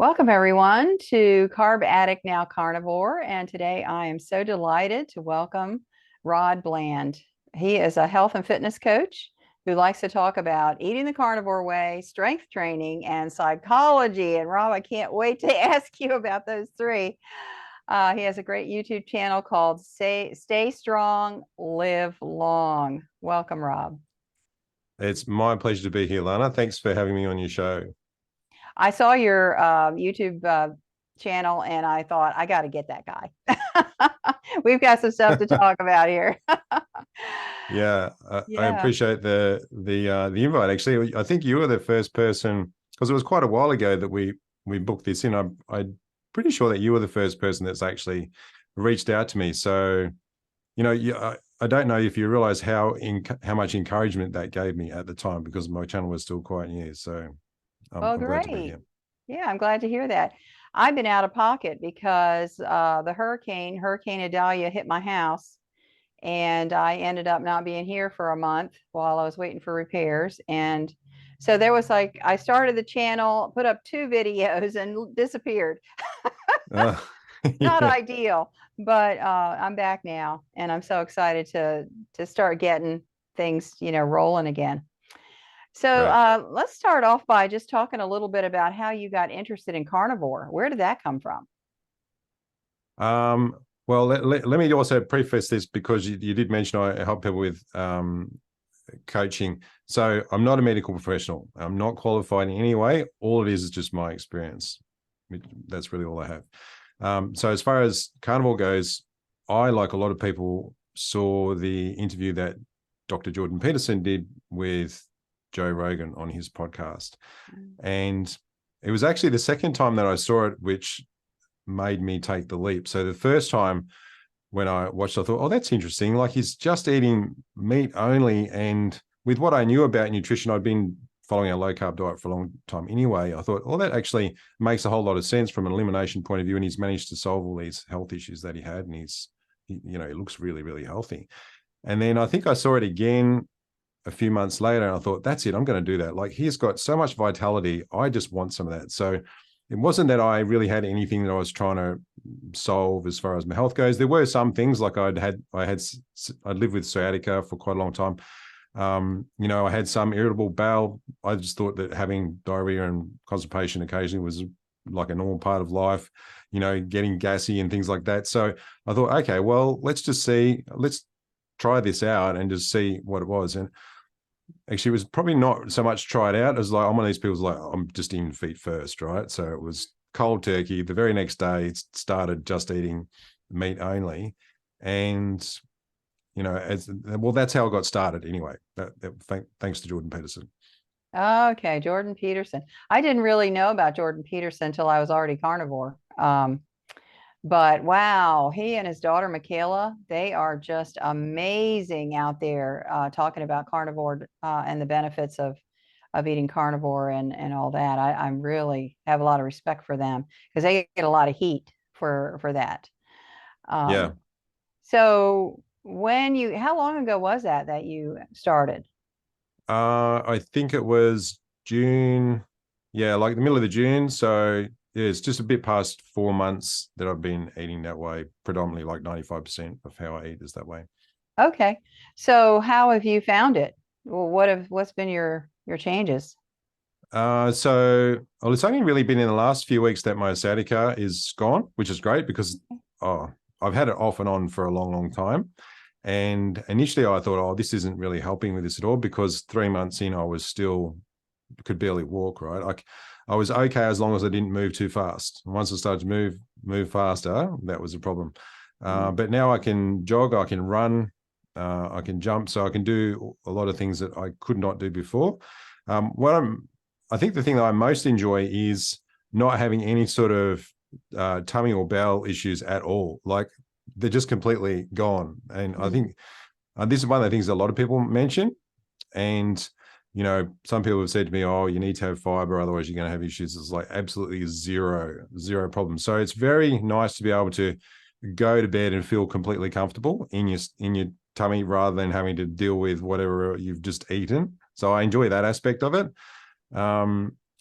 Welcome, everyone, to Carb Addict, now Carnivore. And today I am so delighted to welcome Rod Bland. He is a health and fitness coach who likes to talk about eating the carnivore way, strength training, and psychology. And Rob, I can't wait to ask you about those three. He has a great YouTube channel called Stay Strong, Live Long. Welcome, Rob. It's my pleasure to be here, Lana. Thanks for having me on your show. I saw your YouTube channel and I thought, I got to get that guy. We've got some stuff to talk about here. Yeah, I Yeah. appreciate the invite. Actually, I think you were the first person, because it was quite a while ago that we booked this in. I'm pretty sure that you were the first person that's actually reached out to me. So, I don't know if you realize how much encouragement that gave me at the time, because my channel was still quite new. So Well, I'm glad to be great. here. Yeah, I'm glad to hear that. I've been out of pocket because the Hurricane Idalia, hit my house, and I ended up not being here for a month while I was waiting for repairs. And so there was like, I started the channel, put up 2 videos, and disappeared. Uh, Not yeah, ideal, but I'm back now, and I'm so excited to start getting things, rolling again. So great. let's start off by just talking a little bit about how you got interested in carnivore. Where did that come from? Well, let me also preface this, because you did mention I help people with coaching. So I'm not a medical professional. I'm not qualified in any way. All it is just my experience. That's really all I have. So as far as carnivore goes, I, like a lot of people, saw the interview that Dr. Jordan Peterson did with Joe Rogan on his podcast. And it was actually the second time that I saw it, which made me take the leap. So the first time when I watched, I thought, oh, that's interesting. Like, he's just eating meat only. And with what I knew about nutrition, I'd been following a low carb diet for a long time anyway. I thought, well, that actually makes a whole lot of sense from an elimination point of view. And he's managed to solve all these health issues that he had. And he looks really, really healthy. And then I think I saw it again a few months later, and I thought, that's it. I'm going to do that. Like, he's got so much vitality. I just want some of that. So it wasn't that I really had anything that I was trying to solve as far as my health goes. There were some things, like I'd lived with sciatica for quite a long time. I had some irritable bowel. I just thought that having diarrhea and constipation occasionally was like a normal part of life, getting gassy and things like that. So I thought, okay, well, let's try this out and just see what it was. And actually, it was probably not so much tried out as like, I'm one of these people who's like, I'm just eating feet first, right? So it was cold turkey. The very next day, it started just eating meat only. And, that's how I got started anyway. Thanks to Jordan Peterson. Okay, Jordan Peterson. I didn't really know about Jordan Peterson until I was already carnivore. But wow, he and his daughter Michaela, they are just amazing out there talking about carnivore and the benefits of eating carnivore and all that. I'm really have a lot of respect for them because they get a lot of heat for that. Yeah. Um, so how long ago was that you started? I think it was June. Yeah, like the middle of the June. So yeah, it's just a bit past 4 months that I've been eating that way. Predominantly, like 95% of how I eat is that way. Okay. So how have you found it? Well, what's been your changes? Well, it's only really been in the last few weeks that my sciatica is gone, which is great because I've had it off and on for a long, long time. And initially I thought, oh, this isn't really helping with this at all, because 3 months in, I was still could barely walk, right? Like, I was okay as long as I didn't move too fast. And once I started to move faster, that was a problem. Mm. But now I can jog, I can run, I can jump, so I can do a lot of things that I could not do before. I think the thing that I most enjoy is not having any sort of tummy or bowel issues at all. Like, they're just completely gone. And I think this is one of the things that a lot of people mention. And, some people have said to me, oh, you need to have fiber, otherwise you're going to have issues. It's like absolutely zero problem. So it's very nice to be able to go to bed and feel completely comfortable in your tummy, rather than having to deal with whatever you've just eaten. So I enjoy that aspect of it.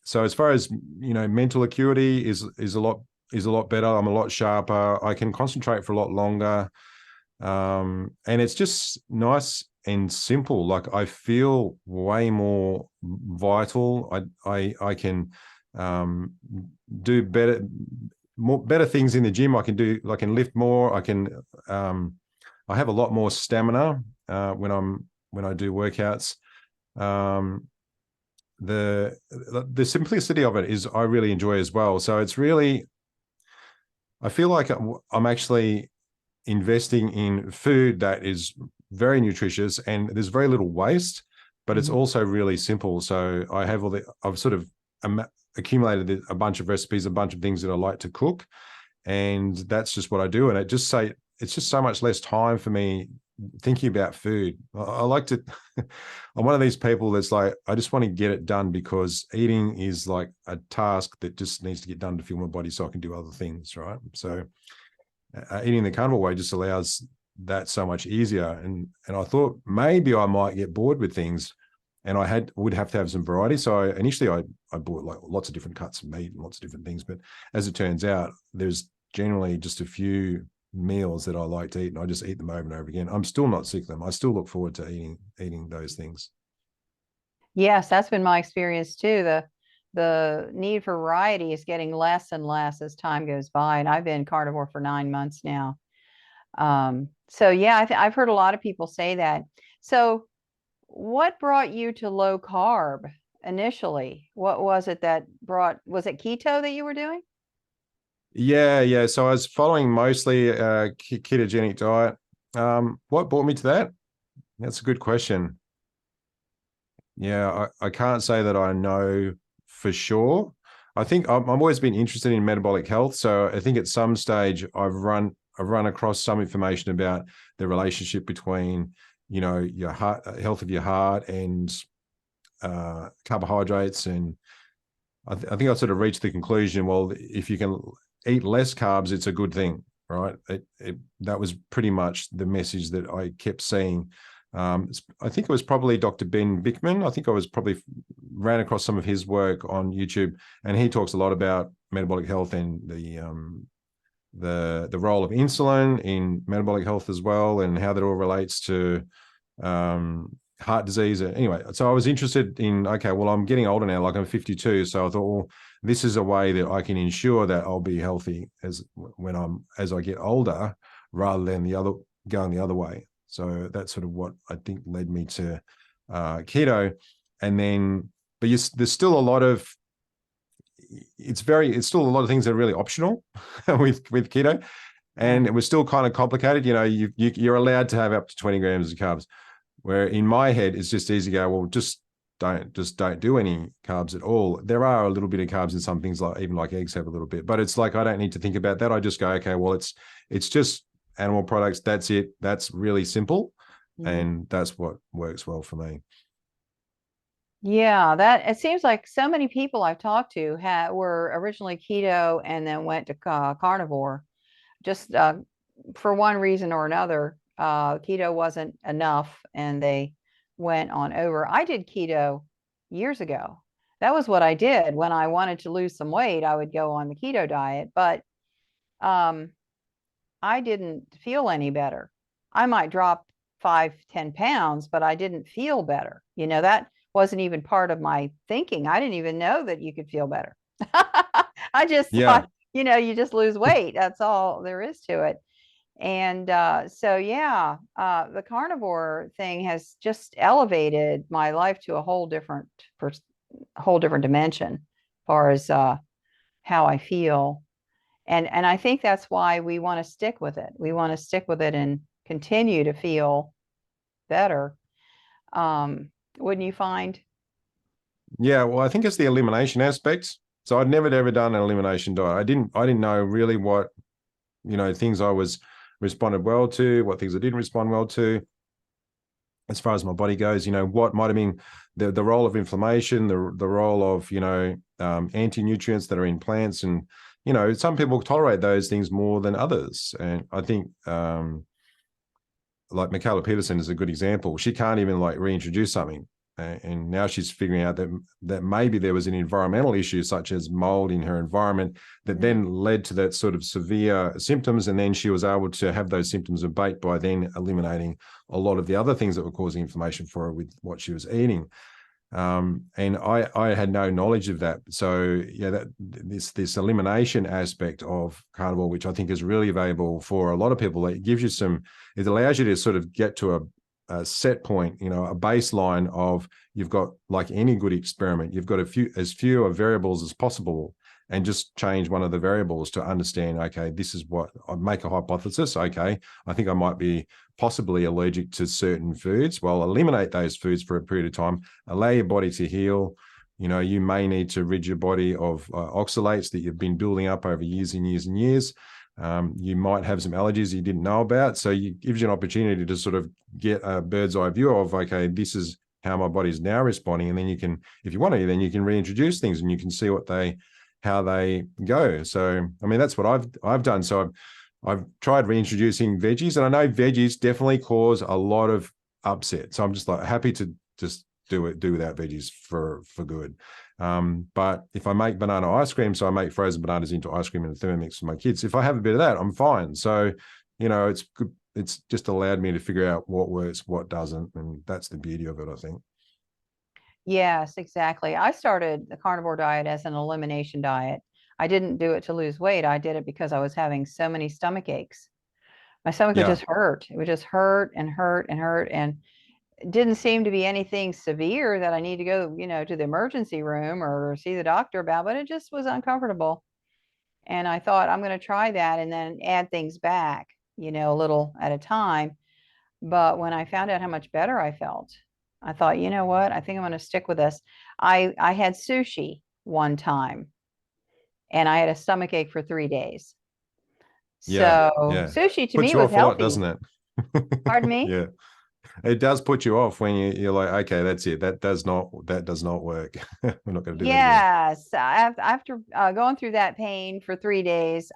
So as far as, mental acuity is a lot better. I'm a lot sharper. I can concentrate for a lot longer. And it's just nice and simple. Like I feel way more vital. I can do better things in the gym. I can lift more. I have a lot more stamina when I do workouts. The simplicity of it is I really enjoy as well. So it's really, I feel like I'm actually investing in food that is very nutritious and there's very little waste, but it's also really simple. So I've sort of accumulated a bunch of recipes, a bunch of things that I like to cook, and that's just what I do. And it's just so much less time for me thinking about food. I like to, I'm one of these people that's like, I just want to get it done because eating is like a task that just needs to get done to fuel my body so I can do other things, right? So eating the carnivore way just allows that so much easier. And I thought maybe I might get bored with things and would have to have some variety. So initially I bought like lots of different cuts of meat and lots of different things. But as it turns out, there's generally just a few meals that I like to eat and I just eat them over and over again. I'm still not sick of them. I still look forward to eating those things. Yes, that's been my experience too. The need for variety is getting less and less as time goes by. And I've been carnivore for 9 months now. So yeah, I've heard a lot of people say that. So what brought you to low carb initially? What was it that was it keto that you were doing? Yeah. So I was following mostly a ketogenic diet. What brought me to that? That's a good question. Yeah, I can't say that I know for sure. I think I've always been interested in metabolic health. So I think at some stage I've run across some information about the relationship between, your heart, health of your heart and carbohydrates. And I think I sort of reached the conclusion, well, if you can eat less carbs, it's a good thing, right? That was pretty much the message that I kept seeing. I think it was probably Dr. Ben Bickman. I think I was probably ran across some of his work on YouTube, and he talks a lot about metabolic health and the role of insulin in metabolic health as well, and how that all relates to heart disease. Anyway, so I was interested in, okay, well, I'm getting older now, like I'm 52. So I thought, well, this is a way that I can ensure that I'll be healthy as I get older, rather than going the other way. So that's sort of what I think led me to keto. And then, but there's still a lot of, it's still a lot of things that are really optional with keto. And it was still kind of complicated. You're allowed to have up to 20 grams of carbs, where in my head, it's just easy to go, well, just don't do any carbs at all. There are a little bit of carbs in some things, like even like eggs have a little bit, but it's like, I don't need to think about that. I just go, okay, well, it's just animal products. That's it. That's really simple. And that's what works well for me. Yeah, that it seems like so many people I've talked to were originally keto and then went to carnivore, just for one reason or another. Keto wasn't enough, and they went on over. I did keto years ago. That was what I did when I wanted to lose some weight. I would go on the keto diet, but um, I didn't feel any better. I might drop 5, 10 pounds, but I didn't feel better. That wasn't even part of my thinking. I didn't even know that you could feel better. I just Yeah. thought, you just lose weight. That's all there is to it. And so, yeah, the carnivore thing has just elevated my life to a whole different dimension, as far as how I feel. And I think that's why we want to stick with it. We want to stick with it and continue to feel better. Wouldn't you find? Yeah. Well, I think it's the elimination aspect. So I'd never ever done an elimination diet. I didn't know really what, things I was responded well to, what things I didn't respond well to. As far as my body goes, what might have been the role of inflammation, the role of, anti-nutrients that are in plants. And, some people tolerate those things more than others. And I think like Michaela Peterson is a good example. She can't even like reintroduce something. and now she's figuring out that maybe there was an environmental issue such as mold in her environment that then led to that sort of severe symptoms, and then she was able to have those symptoms abate by then eliminating a lot of the other things that were causing inflammation for her with what she was eating. And I had no knowledge of that. So yeah, this elimination aspect of carnivore, which I think is really valuable for a lot of people, it gives you it allows you to sort of get to a set point, a baseline of, you've got, like any good experiment, you've got as few variables as possible, and just change one of the variables to understand, okay, this is what I make a hypothesis. Okay, I think I might be possibly allergic to certain foods. Well, eliminate those foods for a period of time, allow your body to heal. You may need to rid your body of oxalates that you've been building up over years and years and years. You might have some allergies you didn't know about. So it gives you an opportunity to sort of get a bird's eye view of, okay, this is how my body's now responding. And then you can, if you want to, then you can reintroduce things and you can see how they go. So, I mean, that's what I've done. So I've tried reintroducing veggies, and I know veggies definitely cause a lot of upset. So I'm just like happy to just do without veggies for good. But if I make banana ice cream, so I make frozen bananas into ice cream in the Thermomix for my kids, if I have a bit of that, I'm fine. So, it's good. It's just allowed me to figure out what works, what doesn't. And that's the beauty of it, I think. Yes, exactly. I started the carnivore diet as an elimination diet. I didn't do it to lose weight. I did it because I was having so many stomach aches. My stomach would just hurt. It would just hurt and hurt and hurt. And it didn't seem to be anything severe that I need to go, to the emergency room or see the doctor about, but it just was uncomfortable. And I thought, I'm going to try that and then add things back, a little at a time. But when I found out how much better I felt, I thought, you know what? I think I'm going to stick with this. I had sushi one time and I had a stomach ache for 3 days. Yeah, So yeah. sushi to Puts me you was off a lot, healthy. doesn't it? Pardon me? Yeah. It does put you off when you're like, okay, that's it. That does not work. We're not going to do that again. Yes. After going through that pain for 3 days,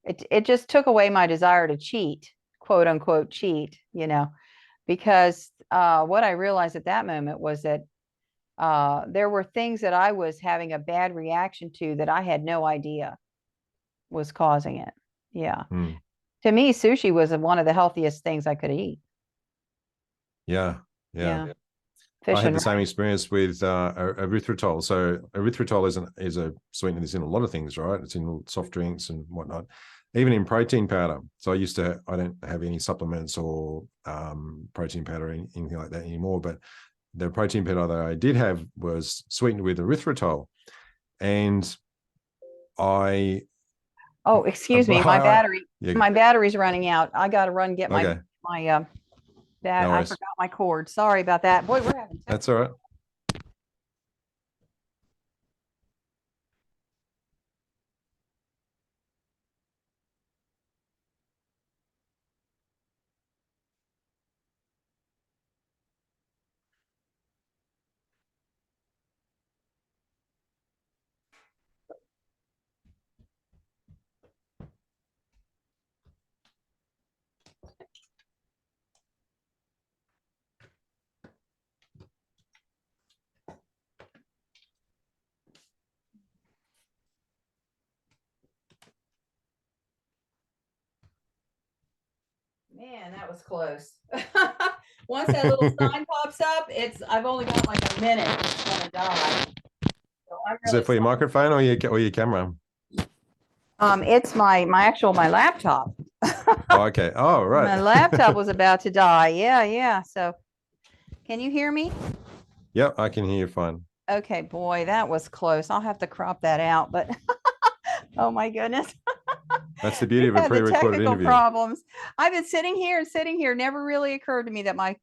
it just took away my desire to cheat, quote unquote, cheat, because what I realized at that moment was that there were things that I was having a bad reaction to that I had no idea was causing it. Yeah. To me, sushi was one of the healthiest things I could eat. Yeah. Yeah. I had the rice. same experience with erythritol. So erythritol is a sweetener that's in a lot of things, right? It's in soft drinks and whatnot, even in protein powder. So I don't have any supplements or protein powder or anything like that anymore. But the protein powder that I did have was sweetened with erythritol. And Oh, excuse me, my battery's running out. I got to run get okay. I forgot my cord. Sorry about that. Boy, we're having That's all right. Man, that was close. Once that little sign pops up, I've only got like a minute. It's gonna die. So Is it for your microphone or your camera? It's my laptop. Oh, okay. Oh, right. My laptop was about to die. Yeah. So can you hear me? Yep, I can hear you fine. Okay, boy, that was close. I'll have to crop that out, but oh my goodness. That's the beauty of a pre-recorded interview. Problems. I've been sitting here. Never really occurred to me that my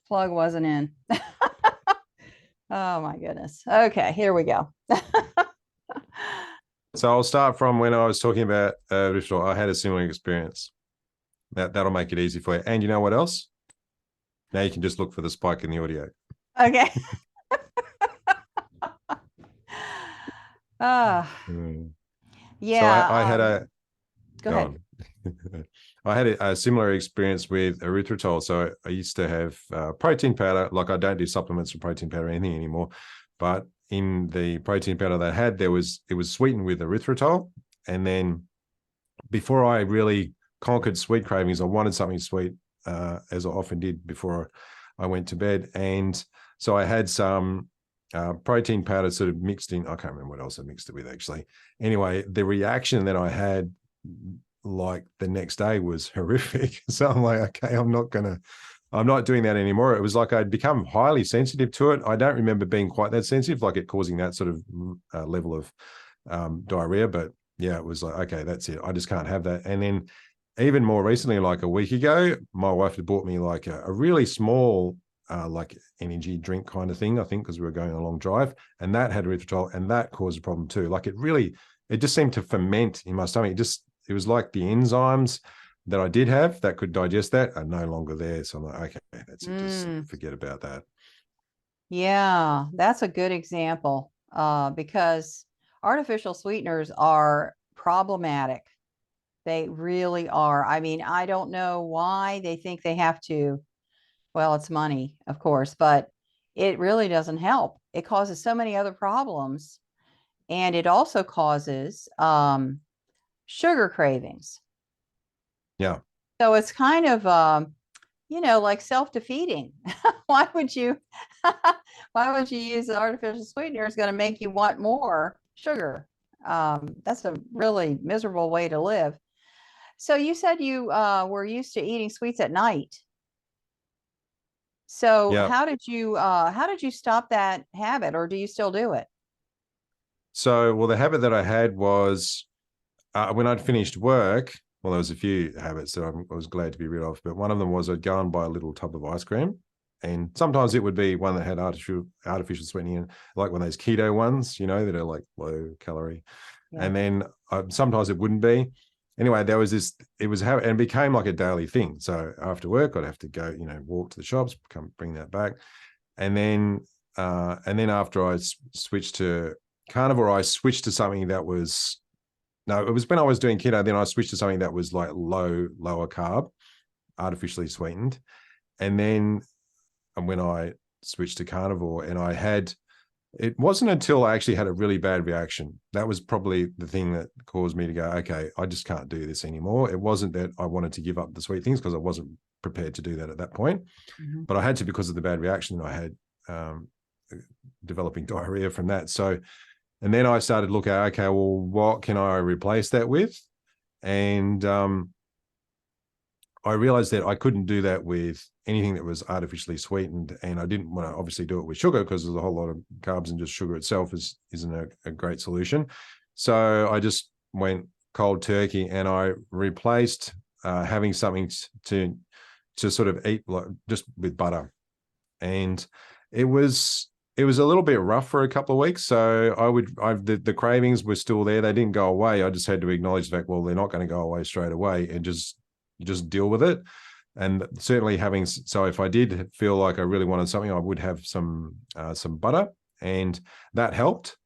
plug wasn't in. Oh my goodness. Okay, here we go. So I'll start from when I was talking about I had a similar experience. That'll make it easy for you. And you know what else? Now you can just look for the spike in the audio. Okay. Yeah. So I had Go ahead. I had a similar experience with erythritol. So I used to have protein powder. Like, I don't do supplements for protein powder or anything anymore, but in the protein powder that I had, it was sweetened with erythritol. And then before I really conquered sweet cravings, I wanted something sweet, as I often did before I went to bed. And so I had some protein powder sort of mixed in. I can't remember what else I mixed it with, actually. Anyway, the reaction that I had, like, the next day was horrific. So I'm like, okay, I'm not doing that anymore. It was like I'd become highly sensitive to it. I don't remember being quite that sensitive, like it causing that sort of level of diarrhea. But yeah, it was like, okay, that's it. I just can't have that. And then even more recently, like a week ago, my wife had bought me like a really small like energy drink kind of thing, I think, because we were going on a long drive, and that had erythritol, and that caused a problem too. Like, it just seemed to ferment in my stomach. It was like the enzymes that I did have that could digest that are no longer there. So I'm like, okay, that's it. Just forget about that. Yeah, that's a good example, because artificial sweeteners are problematic. They really are. I mean, I don't know why they think they have to. Well, it's money, of course, but it really doesn't help. It causes so many other problems, and it also causes sugar cravings. Yeah. So it's kind of like self-defeating. Why would you why would you use the artificial sweetener? It's going to make you want more sugar. That's a really miserable way to live. So you said you were used to eating sweets at night. So Yeah. how did you stop that habit, or do you still do it? So, well, the habit that I had was when I'd finished work. Well, there was a few habits that I was glad to be rid of, but one of them was I'd go and buy a little tub of ice cream, and sometimes it would be one that had artificial sweetening in, like one of those keto ones, that are like low calorie. Yeah. And then sometimes it wouldn't be. Anyway, there was this. And it became like a daily thing. So after work, I'd have to go, walk to the shops, bring that back, and then after I switched to carnivore, I switched to something that was no, it was when I was doing keto. Then I switched to something that was like lower carb, artificially sweetened, and then when I switched to carnivore, and it wasn't until I actually had a really bad reaction. That was probably the thing that caused me to go, okay, I just can't do this anymore. It wasn't that I wanted to give up the sweet things, because I wasn't prepared to do that at that point, but I had to because of the bad reaction I had, developing diarrhea from that. So, and then I started looking at, okay, well, what can I replace that with? And I realized that I couldn't do that with anything that was artificially sweetened, and I didn't want to obviously do it with sugar, because there's a whole lot of carbs, and just sugar itself isn't a great solution. So I just went cold turkey, and I replaced having something to sort of eat like just with butter, and it was a little bit rough for a couple of weeks. So the cravings were still there. They didn't go away. I just had to acknowledge the fact, well, they're not going to go away straight away, and just deal with it. And certainly so if I did feel like I really wanted something, I would have some butter, and that helped.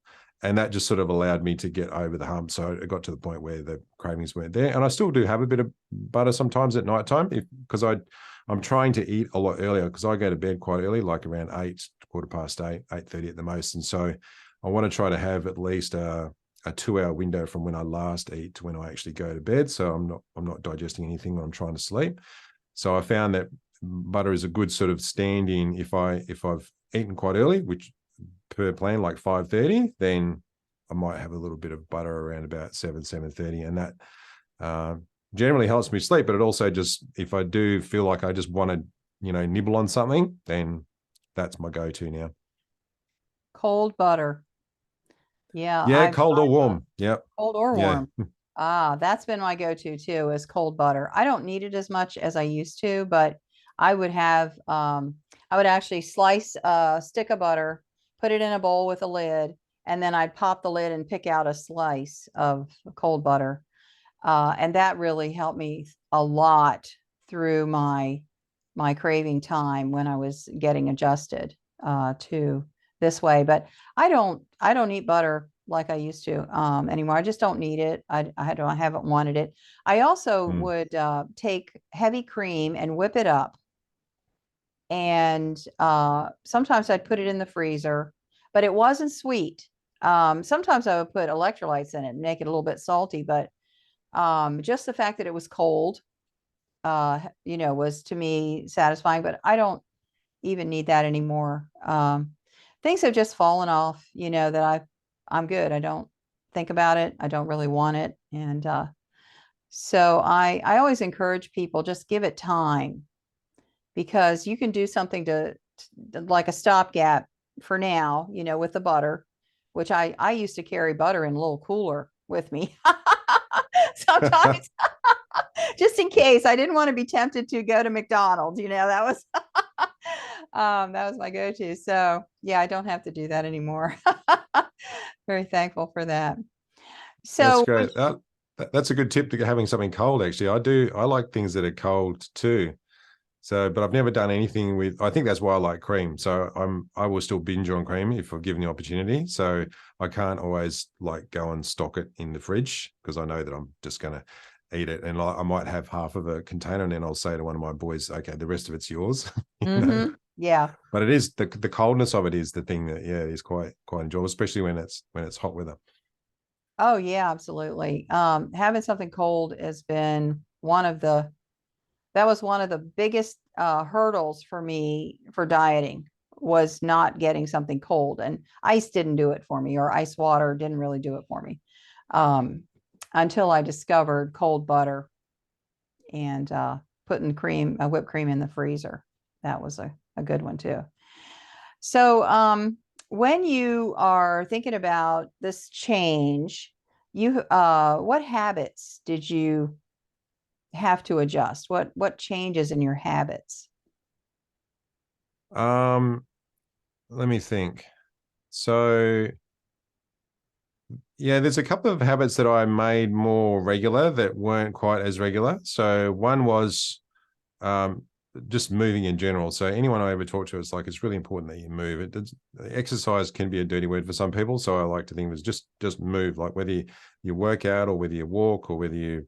And that just sort of allowed me to get over the hump. So it got to the point where the cravings weren't there. And I still do have a bit of butter sometimes at nighttime, because I'm trying to eat a lot earlier, because I go to bed quite early, like around 8, 8:15, 8:30 at the most. And so I want to try to have at least a 2-hour window from when I last eat to when I actually go to bed. So I'm not digesting anything when I'm trying to sleep. So I found that butter is a good sort of stand-in if I've eaten quite early, which per plan, like 5:30, then I might have a little bit of butter around about 7:30, and that generally helps me sleep. But it also just, if I do feel like I just want to, nibble on something, then that's my go-to now. Cold butter. Yeah, Yeah, cold or warm. Yep. cold or Yeah. warm. That's been my go-to too, is cold butter. I don't need it as much as I used to, but I would I would actually slice a stick of butter, put it in a bowl with a lid, and then I'd pop the lid and pick out a slice of cold butter. And that really helped me a lot through my craving time when I was getting adjusted to this way. But I don't eat butter like I used to anymore. I just don't need it. I haven't wanted it. I also would take heavy cream and whip it up. And sometimes I'd put it in the freezer, but it wasn't sweet. Sometimes I would put electrolytes in it and make it a little bit salty, but just the fact that it was cold, was to me satisfying, but I don't even need that anymore. Things have just fallen off, that I'm good. I don't think about it. I don't really want it. And so I always encourage people, just give it time, because you can do something to like a stopgap for now, with the butter, which I used to carry butter in a little cooler with me sometimes, just in case I didn't want to be tempted to go to McDonald's. That was my go-to. So yeah, I don't have to do that anymore. Very thankful for that. That's So great. That's a good tip to having something cold. Actually, I like things that are cold too. So, but I've never done anything with, I think that's why I like cream. So I will still binge on cream if I'm given the opportunity. So I can't always like go and stock it in the fridge, because I know that I'm just going to eat it. And I might have half of a container, and then I'll say to one of my boys, okay, the rest of it's yours. Yeah. But it is the coldness of it is the thing that, is quite enjoyable, especially when it's hot weather. Oh yeah, absolutely. Having something cold has been that was one of the biggest hurdles for me for dieting, was not getting something cold, and ice didn't do it for me, or ice water didn't really do it for me, until I discovered cold butter and putting whipped cream in the freezer. That was a good one too. So when you are thinking about this change, what habits did you have to adjust? What changes in your habits? Let me think. So yeah, there's a couple of habits that I made more regular that weren't quite as regular. So one was just moving in general. So anyone I ever talk to, it's like, it's really important that you move. Exercise can be a dirty word for some people. So I like to think of it as just move, like whether you work out or whether you walk or whether you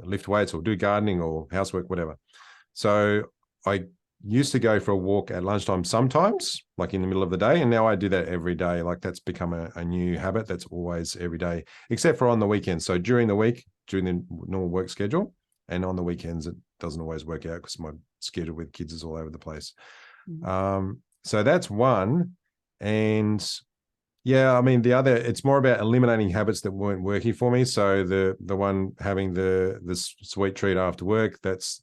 lift weights or do gardening or housework, whatever. So I used to go for a walk at lunchtime sometimes, like in the middle of the day, and now I do that every day. Like that's become a new habit that's always every day, except for on the weekends. So during the week, during the normal work schedule, and on the weekends, it doesn't always work out because my schedule with kids is all over the place. So that's one. And yeah, I mean, the other, it's more about eliminating habits that weren't working for me. So the one having the sweet treat after work, that's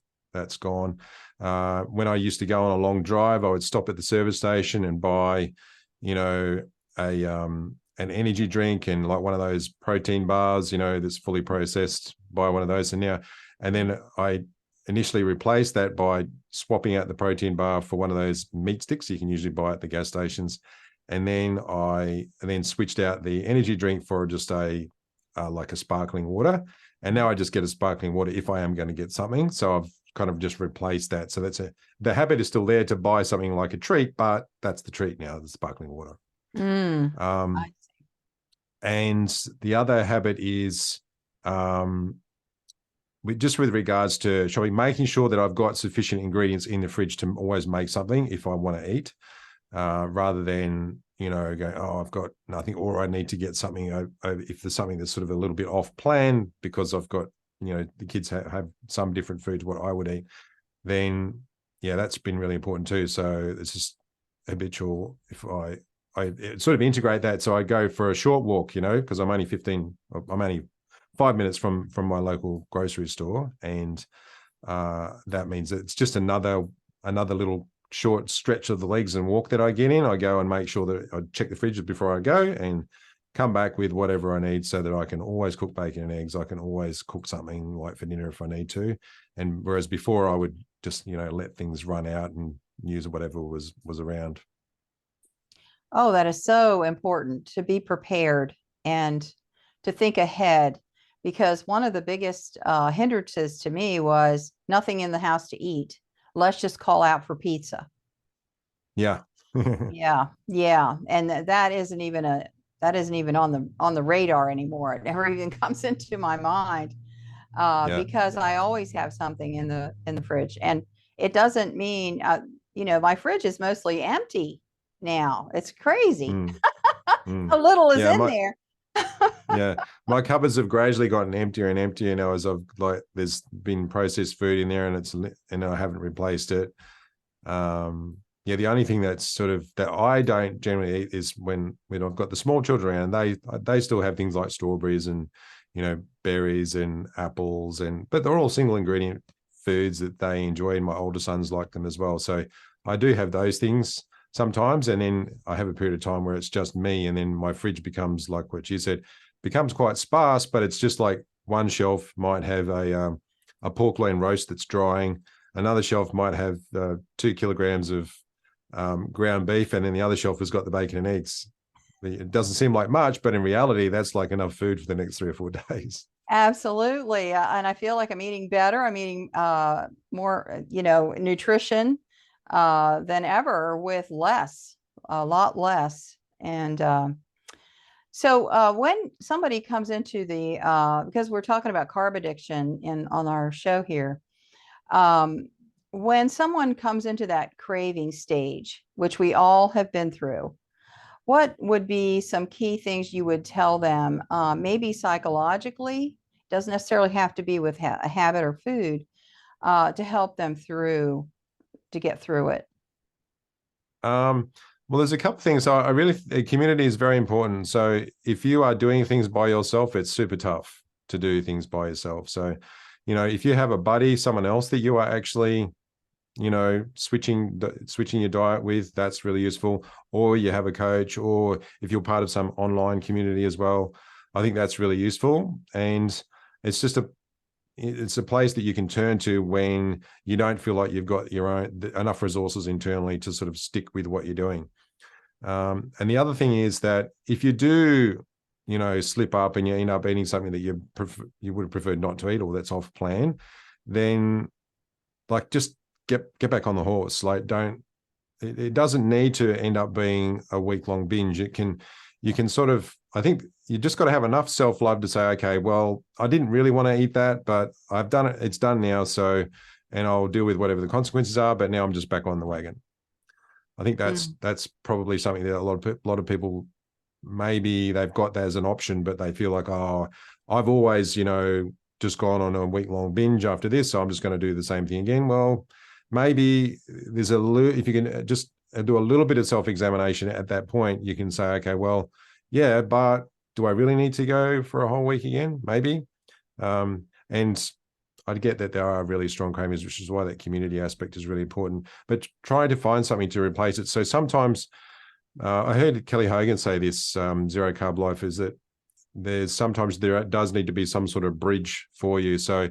gone. When I used to go on a long drive, I would stop at the service station and buy, an energy drink and like one of those protein bars, that's fully processed, buy one of those. And then I initially replaced that by swapping out the protein bar for one of those meat sticks you can usually buy at the gas stations. And then I switched out the energy drink for just like a sparkling water. And now I just get a sparkling water if I am going to get something. So I've kind of just replaced that. So the habit is still there to buy something like a treat, but that's the treat now, the sparkling water. And the other habit is with regards to shopping, making sure that I've got sufficient ingredients in the fridge to always make something if I want to eat, rather than, going, oh, I've got nothing, or I need to get something if there's something that's sort of a little bit off plan because I've got, the kids have some different food to what I would eat, then yeah, that's been really important too. So it's just habitual. If I sort of integrate that. So I go for a short walk, because I'm only 5 minutes from my local grocery store. And that means it's just another little short stretch of the legs and walk that I get in. I go and make sure that I check the fridge before I go and come back with whatever I need so that I can always cook bacon and eggs. I can always cook something like for dinner if I need to. And whereas before I would just, let things run out and use whatever was around. Oh, that is so important, to be prepared and to think ahead, because one of the biggest hindrances to me was nothing in the house to eat. Let's just call out for pizza. Yeah. Yeah. And that isn't even that isn't even on the radar anymore. It never even comes into my mind, Yeah. because I always have something in the fridge, and it doesn't mean, my fridge is mostly empty now. It's crazy. Mm, How mm. little is Yeah. in there. Yeah, my cupboards have gradually gotten emptier and emptier now as I've there's been processed food in there and I haven't replaced it. Yeah, the only thing that's sort of that I don't generally eat is when I've got the small children around. They still have things like strawberries and berries and apples but they're all single ingredient foods that they enjoy, and my older sons like them as well. So I do have those things sometimes, and then I have a period of time where it's just me, and then my fridge becomes like what you said, becomes quite sparse, but it's just like one shelf might have a pork loin roast that's drying, another shelf might have 2 kilograms of ground beef, and then the other shelf has got the bacon and eggs. It doesn't seem like much, but in reality, that's like enough food for the next 3 or 4 days. Absolutely. And I feel like I'm eating better. I'm eating more, nutrition than ever with less, a lot less. And so when somebody comes into because we're talking about carb addiction on our show here, when someone comes into that craving stage, which we all have been through, what would be some key things you would tell them, maybe psychologically, doesn't necessarily have to be with a habit or food, to help them to get through it? Well, there's a couple of things. So I really, community is very important. So if you are doing things by yourself, it's super tough to do things by yourself. So, if you have a buddy, someone else that you are actually, switching your diet with, that's really useful. Or you have a coach, or if you're part of some online community as well, I think that's really useful. And it's just it's a place that you can turn to when you don't feel like you've got enough resources internally to sort of stick with what you're doing. And the other thing is that if you do, slip up and you end up eating something that you would have preferred not to eat, or that's off plan, then like just get back on the horse. Like it doesn't need to end up being a week-long binge. You can sort of, I think you just got to have enough self-love to say, okay, well, I didn't really want to eat that, but I've done it. It's done now. So, and I'll deal with whatever the consequences are, but now I'm just back on the wagon. I think that's probably something that a lot of people, maybe they've got that as an option, but they feel like, oh, I've always, just gone on a week-long binge after this, so I'm just going to do the same thing again. Well, maybe there's if you can just do a little bit of self-examination at that point, you can say, okay, well, yeah, but do I really need to go for a whole week again? Maybe. And I get that there are really strong cravings, which is why that community aspect is really important, but try to find something to replace it. So sometimes I heard Kelly Hogan say this, Zero Carb Life, is that there does need to be some sort of bridge for you. So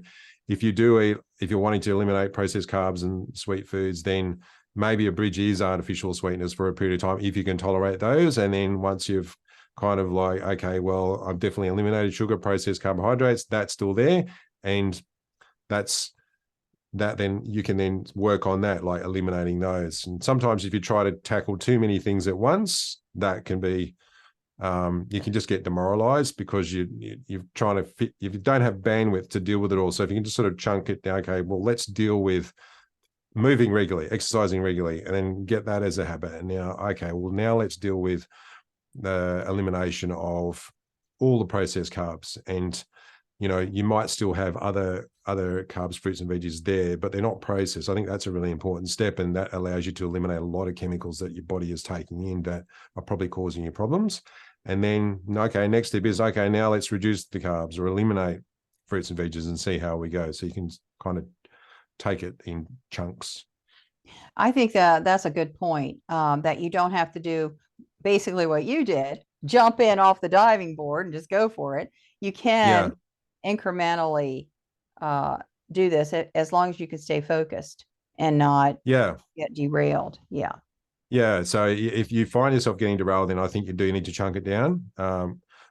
if you're wanting to eliminate processed carbs and sweet foods, then maybe a bridge is artificial sweeteners for a period of time, if you can tolerate those. And then once you've kind of like, okay, well, I've definitely eliminated sugar, processed carbohydrates, that's still there. And then you can then work on that, like eliminating those. And sometimes if you try to tackle too many things at once, that can be, you can just get demoralized because you're trying to fit, if you don't have bandwidth to deal with it all. So if you can just sort of chunk it down, okay, well, let's deal with moving regularly, exercising regularly, and then get that as a habit. And now, okay, well, now let's deal with the elimination of all the processed carbs. And you might still have other carbs, fruits and veggies there, but they're not processed. I think that's a really important step, and that allows you to eliminate a lot of chemicals that your body is taking in that are probably causing you problems. And then, okay, next step is, okay, now let's reduce the carbs or eliminate fruits and veggies and see how we go. So you can kind of take it in chunks. I think that that's a good point, that you don't have to do basically what you did, jump in off the diving board and just go for it. You Yeah. can incrementally do this as long as you can stay focused and not Yeah. get derailed. Yeah. Yeah. So if you find yourself getting derailed, then I think you do need to chunk it down.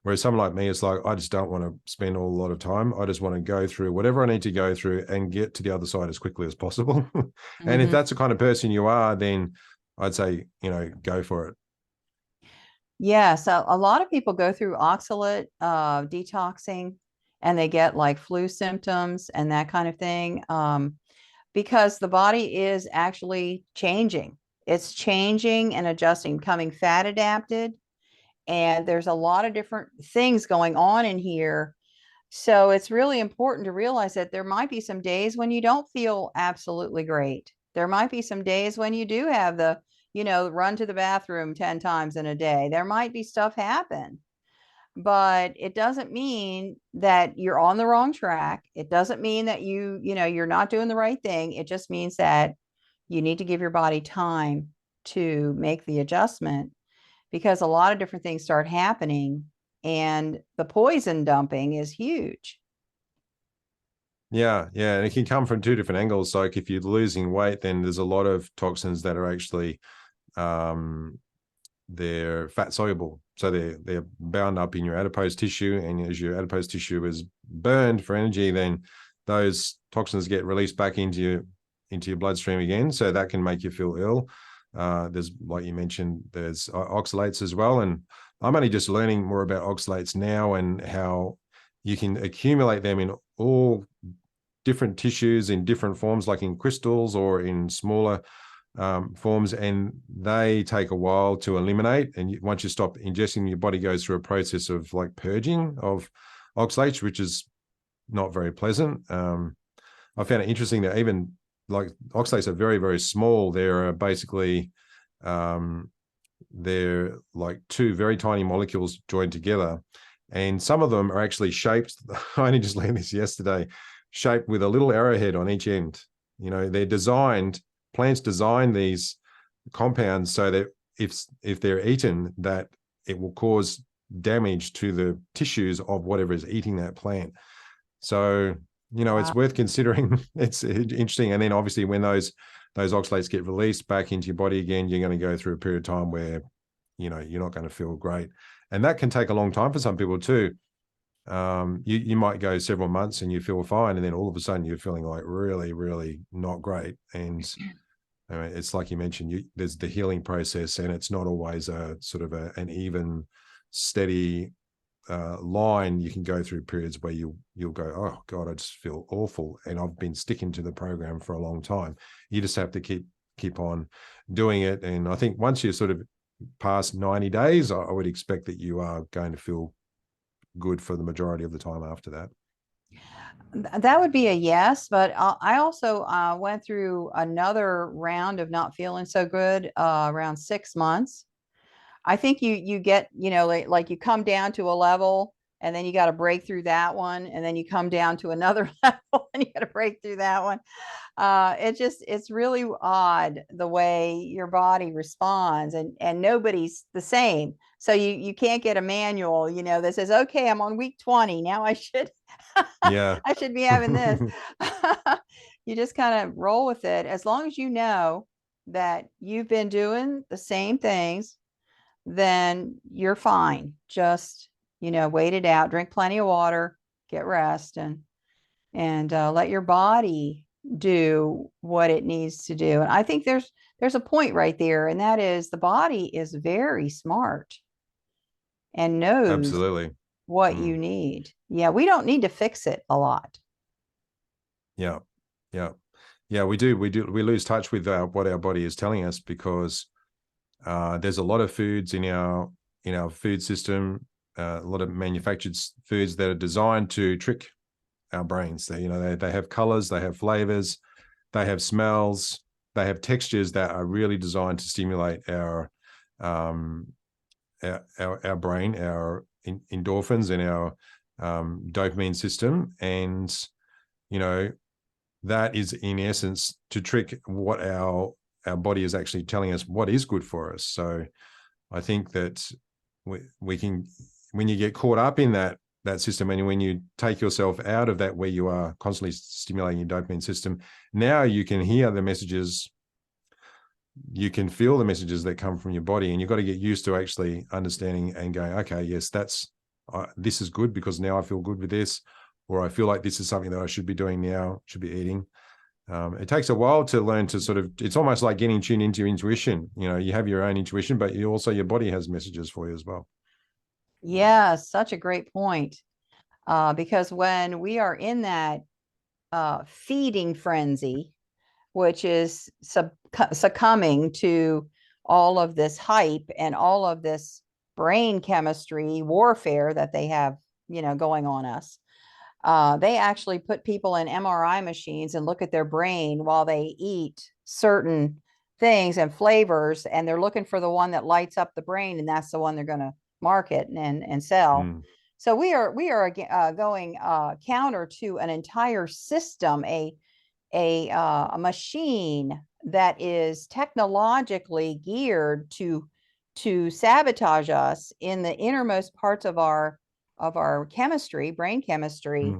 Whereas someone like me, it's like, I just don't want to spend a lot of time. I just want to go through whatever I need to go through and get to the other side as quickly as possible. And if that's the kind of person you are, then I'd say, go for it. Yeah, so a lot of people go through oxalate detoxing, and they get like flu symptoms and that kind of thing, because the body is actually changing. It's changing and adjusting, becoming fat adapted. And there's a lot of different things going on in here. So it's really important to realize that there might be some days when you don't feel absolutely great. There might be some days when you do have the, run to the bathroom 10 times in a day. There might be stuff happen, but it doesn't mean that you're on the wrong track. It doesn't mean that you're not doing the right thing. It just means that you need to give your body time to make the adjustment, because a lot of different things start happening, and the poison dumping is huge. Yeah, yeah, and it can come from two different angles. Like if you're losing weight, then there's a lot of toxins that are actually they're fat soluble, so they're bound up in your adipose tissue, and as your adipose tissue is burned for energy, then those toxins get released back into your bloodstream again, so that can make you feel ill. There's, like you mentioned, there's oxalates as well, and I'm only just learning more about oxalates now and how you can accumulate them in all different tissues in different forms, like in crystals or in smaller forms, and they take a while to eliminate. And once you stop ingesting, your body goes through a process of like purging of oxalates, which is not very pleasant. I found it interesting that even like oxalates are very, very small. They're basically they're like two very tiny molecules joined together, and some of them are actually shaped. I only just learned this yesterday, shaped with a little arrowhead on each end. They're designed, plants design these compounds so that if they're eaten, that it will cause damage to the tissues of whatever is eating that plant. So, it's worth considering. It's interesting. And then obviously when those oxalates get released back into your body again, you're going to go through a period of time where, you're not going to feel great. And that can take a long time for some people too. You might go several months and you feel fine, and then all of a sudden you're feeling like really, really not great. And it's like you mentioned, there's the healing process, and it's not always a sort of an even, steady line. You can go through periods where you'll go, oh God, I just feel awful, and I've been sticking to the program for a long time. You just have to keep on doing it. And I think once you're sort of past 90 days, I would expect that you are going to feel good for the majority of the time after that. That would be a yes, but I also went through another round of not feeling so good around 6 months. I think you get, like you come down to a level, and then you got to break through that one, and then you come down to another level and you got to break through that one. It's really odd the way your body responds, and nobody's the same. So you can't get a manual, that says, okay, I'm on week 20. Now I should, Yeah. I should be having this. You just kind of roll with it. As long as you know that you've been doing the same things, then you're fine. Just, wait it out, drink plenty of water, get rest, and let your body do what it needs to do. And I think there's a point right there, and that is the body is very smart and knows Absolutely. what you need. Yeah, we don't need to fix it a lot. Yeah. Yeah. Yeah, we do. We lose touch with what our body is telling us, because there's a lot of foods in our food system, a lot of manufactured foods that are designed to trick our brains. They have colors, they have flavors, they have smells, they have textures that are really designed to stimulate our brain, our endorphins, and our dopamine system. And that is in essence to trick what our body is actually telling us what is good for us. So I think that we can, when you get caught up in that system, and when you take yourself out of that, where you are constantly stimulating your dopamine system, now you can hear the messages, you can feel the messages that come from your body, and you've got to get used to actually understanding and going, okay, yes, this is good because now I feel good with this, or I feel like this is something that I should be doing now, should be eating. It takes a while to learn to sort of, it's almost like getting tuned into your intuition. You know, you have your own intuition, but you also, your body has messages for you as well. Yeah, such a great point. Because when we are in that feeding frenzy, which is succumbing to all of this hype and all of this brain chemistry warfare that they have, going on us. They actually put people in MRI machines and look at their brain while they eat certain things and flavors, and they're looking for the one that lights up the brain, and that's the one they're going to market and sell. So we are going counter to an entire system, a machine that is technologically geared to sabotage us in the innermost parts of our chemistry, brain chemistry.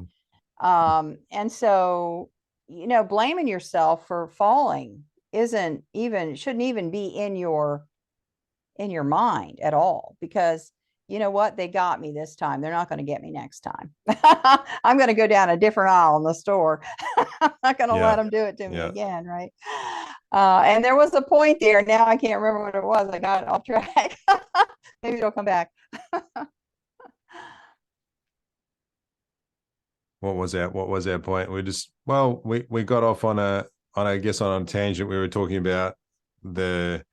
And so, blaming yourself for falling shouldn't even be in your mind at all, because you know what? They got me this time. They're not going to get me next time. I'm going to go down a different aisle in the store. I'm not going to let them do it to me again. Right. And there was a point there. Now I can't remember what it was. I got off track. Maybe it'll come back. What was our point? We got off on a tangent. We were talking about the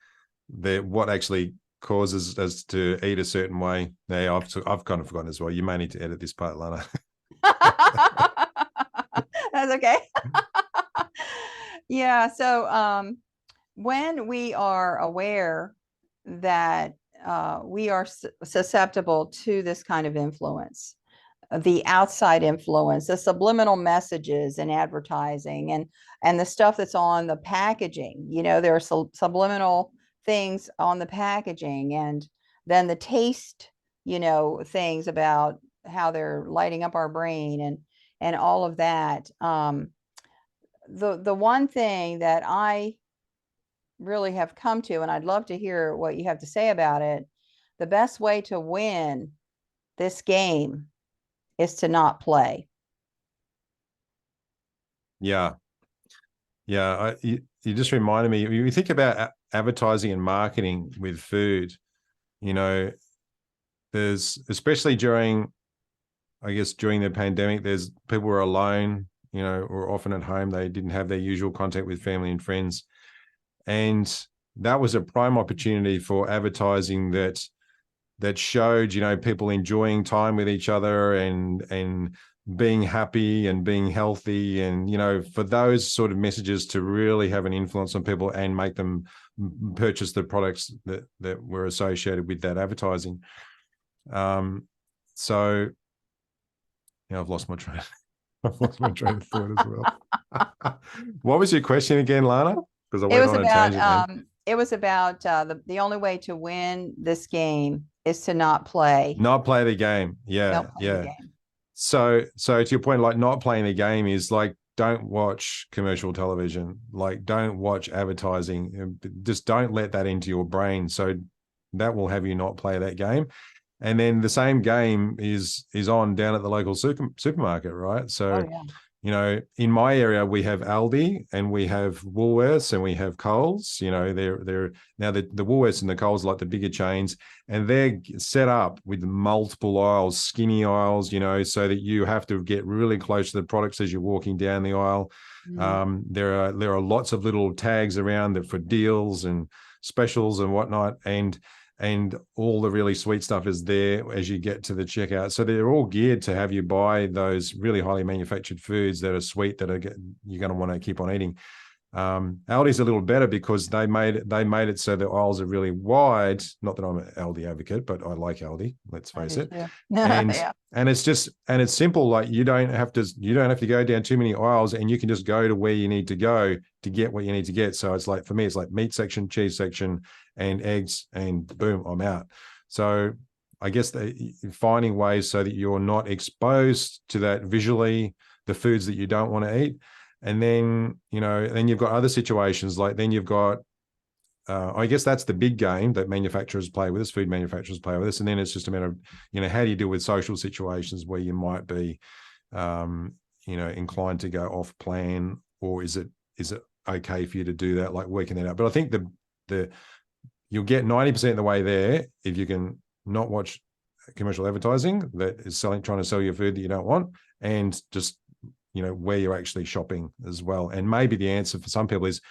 what actually causes us to eat a certain way. Now I've kind of forgotten as well. You may need to edit this part, Lana. That's okay. Yeah. So when we are aware that we are susceptible to this kind of influence, the outside influence, the subliminal messages in advertising, and the stuff that's on the packaging. There are subliminal things on the packaging, and then the taste, things about how they're lighting up our brain and all of that. The one thing that I really have come to, and I'd love to hear what you have to say about it, the best way to win this game is to not play. Yeah. You just reminded me, you think about advertising and marketing with food, there's, especially during the pandemic, there's people were alone, or often at home. They didn't have their usual contact with family and friends. And that was a prime opportunity for advertising that showed, people enjoying time with each other and being happy and being healthy, and for those sort of messages to really have an influence on people and make them purchase the products that were associated with that advertising. So I've lost my train. I've lost my train of thought as well. What was your question again, Lana? Because I went on a tangent. It was about the only way to win this game is to not play. Not play the game. Yeah. The game. So to your point, like not playing the game is like, don't watch commercial television. Like don't watch advertising. Just don't let that into your brain. So that will have you not play that game. And then the same game is on down at the local supermarket, right? So, in my area, we have Aldi and we have Woolworths and we have Coles. They're now the Woolworths and the Coles are like the bigger chains, and they're set up with multiple aisles, skinny aisles, so that you have to get really close to the products as you're walking down the aisle. There are lots of little tags around that for deals and specials and whatnot, and all the really sweet stuff is there as you get to the checkout. So they're all geared to have you buy those really highly manufactured foods that are sweet, that you're going to want to keep on eating. Aldi's a little better because they made it so the aisles are really wide. Not that I'm an Aldi advocate, but I like Aldi, let's face it. And it's simple. Like you don't have to go down too many aisles, and you can just go to where you need to go to get what you need to get. So it's like, for me, it's like meat section, cheese section, and eggs, and boom, I'm out. So I guess finding ways so that you're not exposed to that visually, the foods that you don't want to eat. And then, then you've got other situations, like then you've got, I guess that's the big game that manufacturers play with us, food manufacturers play with us. And then it's just a matter of, how do you deal with social situations where you might be, inclined to go off plan, or is it is it okay for you to do that, like working that out. But I think the you'll get 90% of the way there if you can not watch commercial advertising that is trying to sell you food that you don't want, and just, where you're actually shopping as well. And maybe the answer for some people is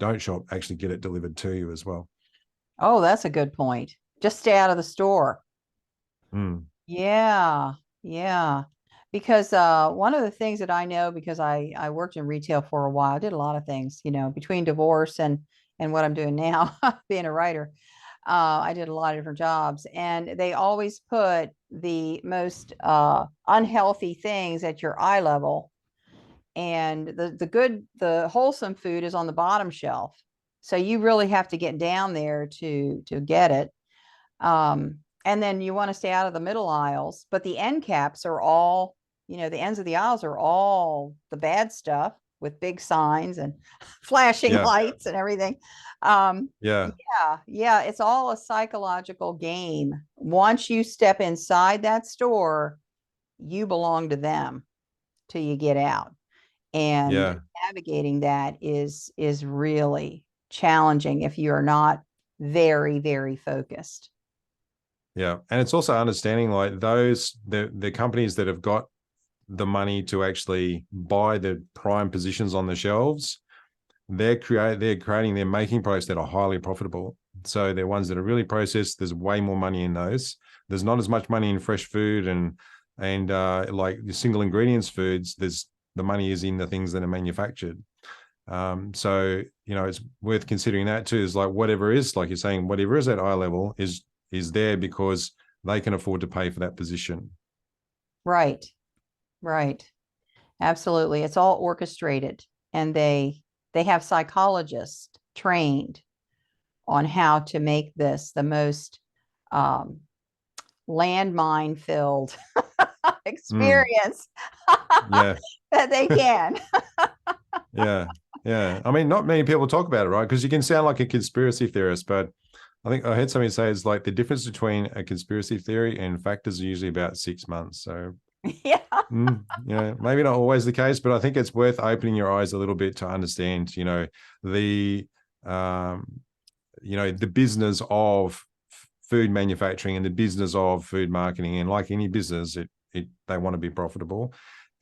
don't shop, actually get it delivered to you as well. Oh, that's a good point. Just stay out of the store. Mm. Yeah, yeah. Because one of the things that I know, because I worked in retail for a while, I did a lot of things, between divorce and what I'm doing now, being a writer. I did a lot of different jobs, and they always put the most unhealthy things at your eye level, and the wholesome food is on the bottom shelf. So you really have to get down there to get it. And then you want to stay out of the middle aisles, but the end caps are all, the ends of the aisles are all the bad stuff with big signs and flashing Yeah. lights and everything. Um, Yeah. yeah, it's all a psychological game. Once you step inside that store, you belong to them till you get out. And Yeah. navigating that is really challenging if you are not very, very focused. Yeah. And it's also understanding like the companies that have got the money to actually buy the prime positions on the shelves, they're making products that are highly profitable. So they're ones that are really processed. There's way more money in those. There's not as much money in fresh food and like the single ingredients foods. The money is in the things that are manufactured. So it's worth considering that too. Is like whatever is, like you're saying, whatever is at eye level is there because they can afford to pay for that position. Right, right. Absolutely. It's all orchestrated, and they have psychologists trained on how to make this the most um, landmine filled Mm, experience yeah. that they can. Yeah. Yeah. I mean, not many people talk about it, right? Because you can sound like a conspiracy theorist, but I think I heard somebody say it's like the difference between a conspiracy theory and fact is usually about 6 months. So, Yeah. maybe not always the case, but I think it's worth opening your eyes a little bit to understand, the, um, the business of food manufacturing and the business of food marketing. And like any business, they want to be profitable,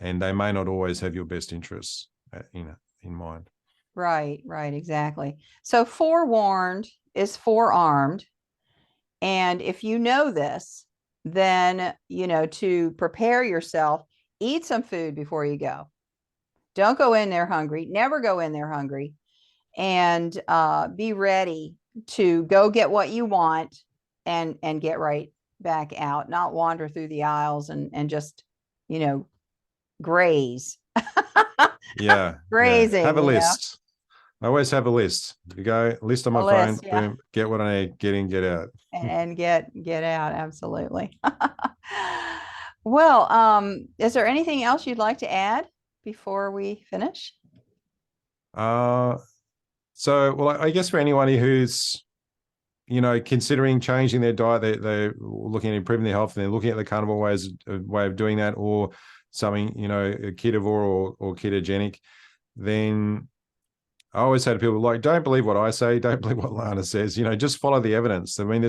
and they may not always have your best interests, in mind. Right, right, exactly. So forewarned is forearmed. And if you know this, then, to prepare yourself, eat some food before you go. Don't go in there hungry. Never go in there hungry. And be ready to go get what you want and get right back out, not wander through the aisles and just, you know, graze. Yeah, yeah. Have Grazing, a list. I always have a list. You go, list on a my phone, list, yeah, boom, get what I need, get in, get out. and get out. Absolutely. Well, is there anything else you'd like to add before we finish? Uh, well, I guess for anybody who's, considering changing their diet, they're looking at improving their health, and they're looking at the carnivore way of doing that, or something, a ketovore or ketogenic, then I always say to people, like, don't believe what I say, don't believe what Lana says, just follow the evidence. I mean,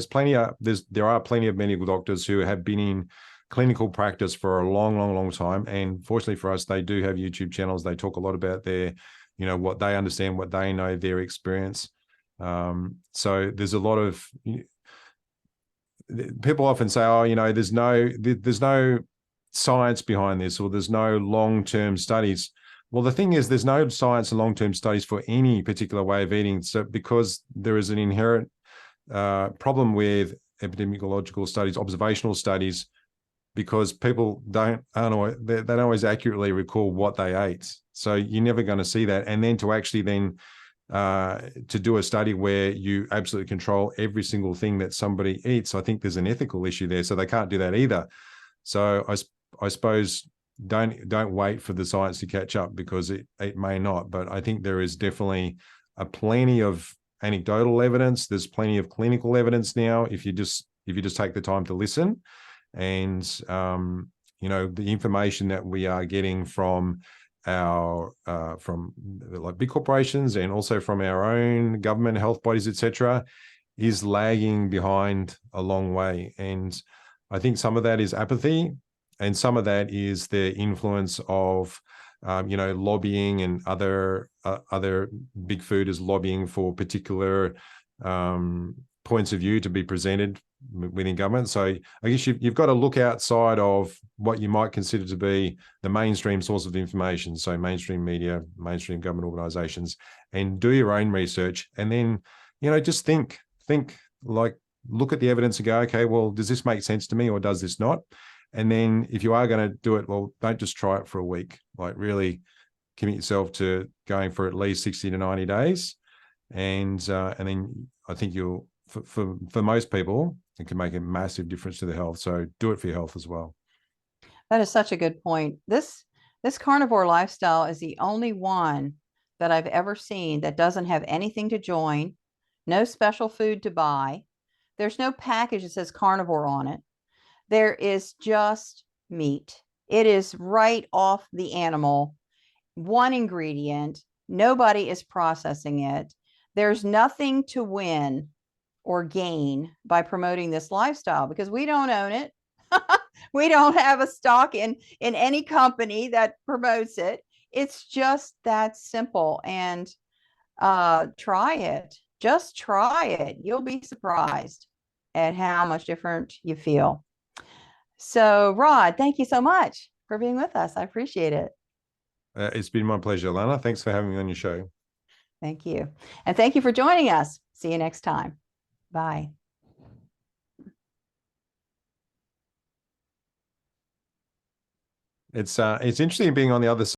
there are plenty of medical doctors who have been in clinical practice for a long, long, long time. And fortunately for us, they do have YouTube channels. They talk a lot about their, what they understand, what they know, their experience. So there's a lot of people often say, oh, there's no science behind this, or there's no long-term studies. Well, the thing is, there's no science and long-term studies for any particular way of eating. So because there is an inherent problem with epidemiological studies, observational studies, because people they don't always accurately recall what they ate. So you're never going to see that. And then to actually to do a study where you absolutely control every single thing that somebody eats, I think there's an ethical issue there. So they can't do that either. So I suppose don't wait for the science to catch up, because it may not. But I think there is definitely plenty of anecdotal evidence. There's plenty of clinical evidence now if you just take the time to listen. And the information that we are getting from our from like big corporations and also from our own government, health bodies, etc., is lagging behind a long way. And I think some of that is apathy, and some of that is the influence of lobbying, and other big fooders lobbying for particular points of view to be presented within government. So I guess you've got to look outside of what you might consider to be the mainstream source of information, so mainstream media, mainstream government organizations, and do your own research. And then, just think, like, look at the evidence and go, okay, well, does this make sense to me or does this not? And then if you are going to do it, well, don't just try it for a week. Like, really commit yourself to going for at least 60 to 90 days. And then I think you'll, for most people, it can make a massive difference to their health. So do it for your health as well. That is such a good point. This carnivore lifestyle is the only one that I've ever seen that doesn't have anything to join, no special food to buy. There's no package that says carnivore on it. There is just meat. It is right off the animal, one ingredient. Nobody is processing it. There's nothing to win or gain by promoting this lifestyle because we don't own it. We don't have a stock in any company that promotes it. It's just that simple. And try it. Just try it. You'll be surprised at how much different you feel. So, Rod, thank you so much for being with us. I appreciate it. It's been my pleasure, Lana. Thanks for having me on your show. Thank you. And thank you for joining us. See you next time. Bye. It's interesting being on the other side.